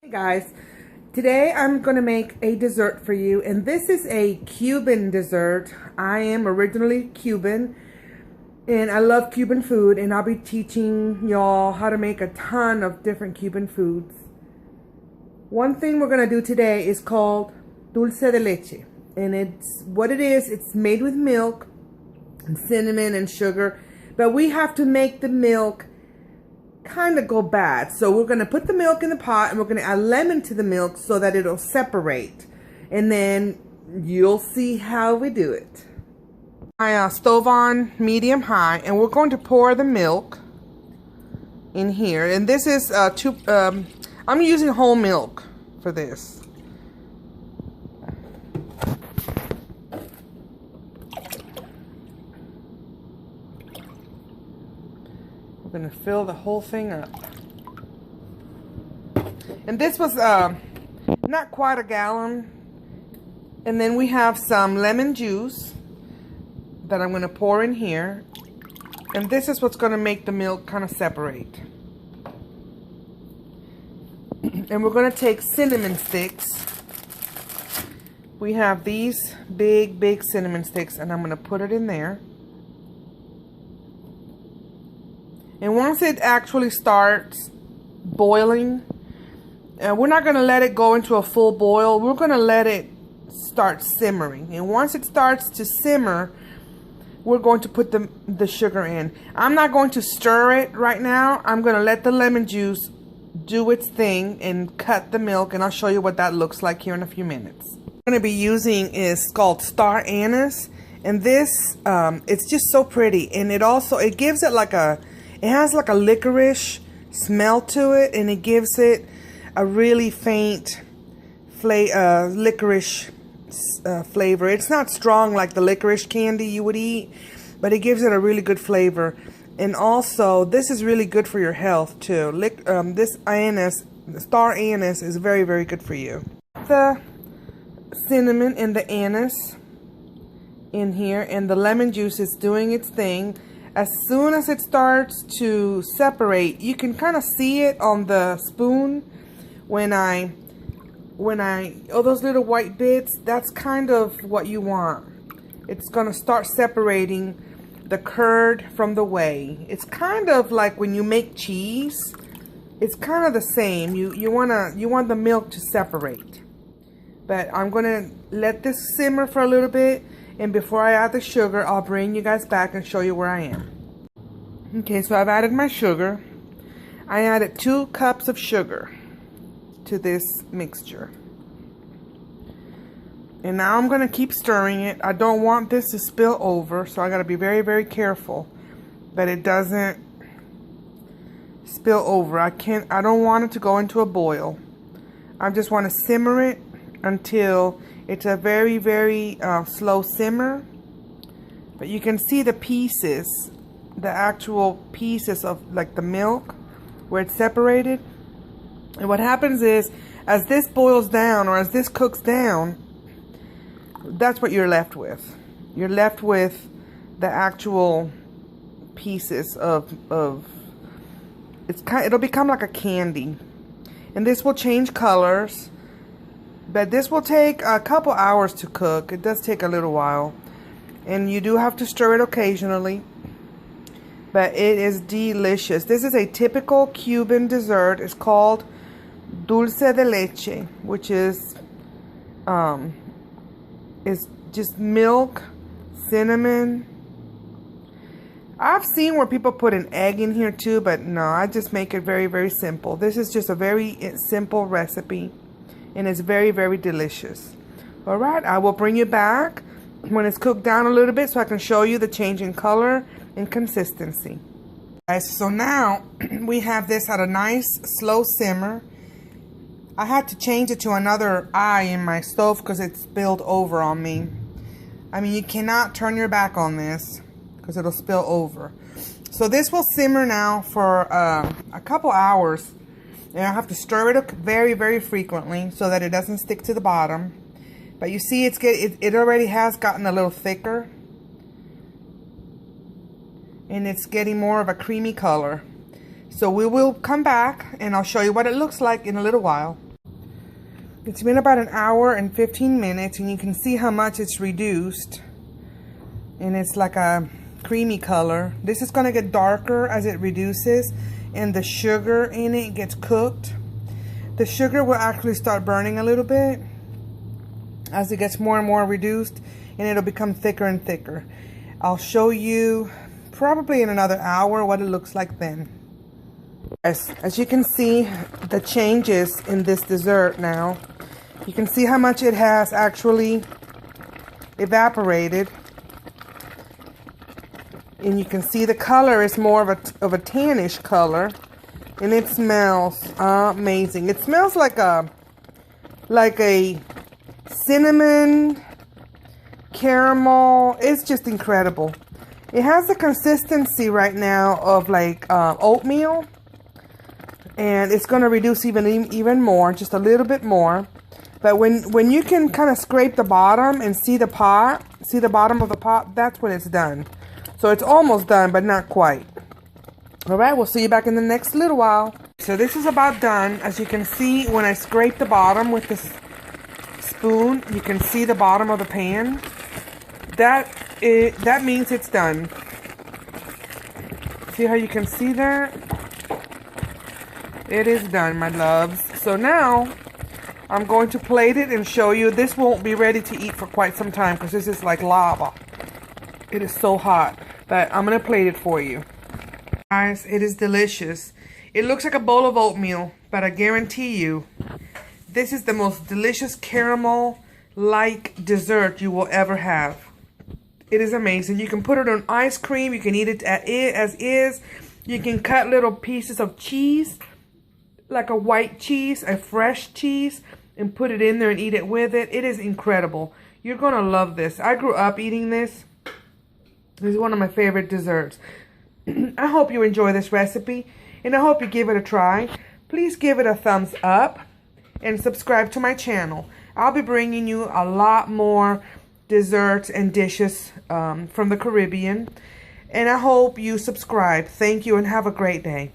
Hey guys, today I'm going to make a dessert for you, and this is a Cuban dessert. I am originally Cuban and I love Cuban food, and I'll be teaching y'all how to make a ton of different Cuban foods. One thing we're going to do today is called Dulce de Leche, and it's made with milk and cinnamon and sugar, but we have to make the milk kind of go bad. So we're going to put the milk in the pot, and we're going to add lemon to the milk so that it'll separate, and then you'll see how we do it. My stove on medium high, and we're going to pour the milk in here, and this is I'm using whole milk for this. We're going to fill the whole thing up. And this was not quite a gallon. And then we have some lemon juice that I'm going to pour in here. And this is what's going to make the milk kind of separate. And we're going to take cinnamon sticks. We have these big cinnamon sticks, and I'm going to put it in there. And once it actually starts boiling, we're not going to let it go into a full boil. We're going to let it start simmering. And once it starts to simmer, we're going to put the sugar in. I'm not going to stir it right now. I'm going to let the lemon juice do its thing and cut the milk. And I'll show you what that looks like here in a few minutes. What I'm going to be using is called star anise. And this, it's just so pretty. And it gives it it has like a licorice smell to it, and it gives it a really faint licorice flavor. It's not strong like the licorice candy you would eat, but it gives it a really good flavor. And also, this is really good for your health too. This anise, the star anise, is very good for you. The cinnamon and the anise in here, and the lemon juice is doing its thing. As soon as it starts to separate, you can kind of see it on the spoon. When I oh, those little white bits, that's kind of what you want. It's going to start separating the curd from the whey. It's kind of like when you make cheese. It's kind of the same. You want the milk to separate. But I'm going to let this simmer for a little bit. And before I add the sugar, I'll bring you guys back and show you where I am. Okay, so I've added my sugar. I added 2 cups of sugar to this mixture. And now I'm going to keep stirring it. I don't want this to spill over, so I got to be very careful that it doesn't spill over. I don't want it to go into a boil. I just want to simmer it until it's a very slow simmer. But you can see the pieces, the actual pieces of like the milk where it's separated. And what happens is, as this boils down, or as this cooks down, that's what you're left with. You're left with the actual pieces of it'll become like a candy. And this will change colors. But this will take a couple hours to cook. It does take a little while. And you do have to stir it occasionally. But it is delicious. This is a typical Cuban dessert. It's called Dulce de Leche, which is just milk, cinnamon. I've seen where people put an egg in here too, but no, I just make it very simple. This is just a very simple recipe. And it's very delicious. All right, I will bring you back when it's cooked down a little bit so I can show you the change in color and consistency. Guys, so now we have this at a nice slow simmer. I had to change it to another eye in my stove because it spilled over on me. I mean, you cannot turn your back on this because it'll spill over. So this will simmer now for a couple hours. And I have to stir it very frequently so that it doesn't stick to the bottom. But you see, it already has gotten a little thicker. And it's getting more of a creamy color. So we will come back and I'll show you what it looks like in a little while. It's been about an hour and 15 minutes, and you can see how much it's reduced. And it's like a creamy color. This is going to get darker as it reduces, and the sugar in it gets cooked. The sugar will actually start burning a little bit as it gets more and more reduced, and it'll become thicker and thicker. I'll show you probably in another hour what it looks like then. As you can see, the changes in this dessert now. You can see how much it has actually evaporated. And you can see the color is more of a tannish color. And it smells amazing. It smells like a cinnamon, caramel. It's just incredible. It has the consistency right now of like oatmeal. And it's going to reduce even more, just a little bit more. But when you can kind of scrape the bottom and see the bottom of the pot, that's when it's done. So it's almost done, but not quite. All right, we'll see you back in the next little while. So this is about done. As you can see, when I scrape the bottom with this spoon, you can see the bottom of the pan. That means it's done. See how you can see that? It is done, my loves. So now I'm going to plate it and show you. This won't be ready to eat for quite some time because this is like lava. It is so hot. But I'm going to plate it for you. Guys, it is delicious. It looks like a bowl of oatmeal, but I guarantee you, this is the most delicious caramel-like dessert you will ever have. It is amazing. You can put it on ice cream. You can eat it as is. You can cut little pieces of cheese, like a white cheese, a fresh cheese, and put it in there and eat it with it. It is incredible. You're going to love this. I grew up eating this. This is one of my favorite desserts. I hope you enjoy this recipe, and I hope you give it a try. Please give it a thumbs up and subscribe to my channel. I'll be bringing you a lot more desserts and dishes from the Caribbean, and I hope you subscribe. Thank you and have a great day.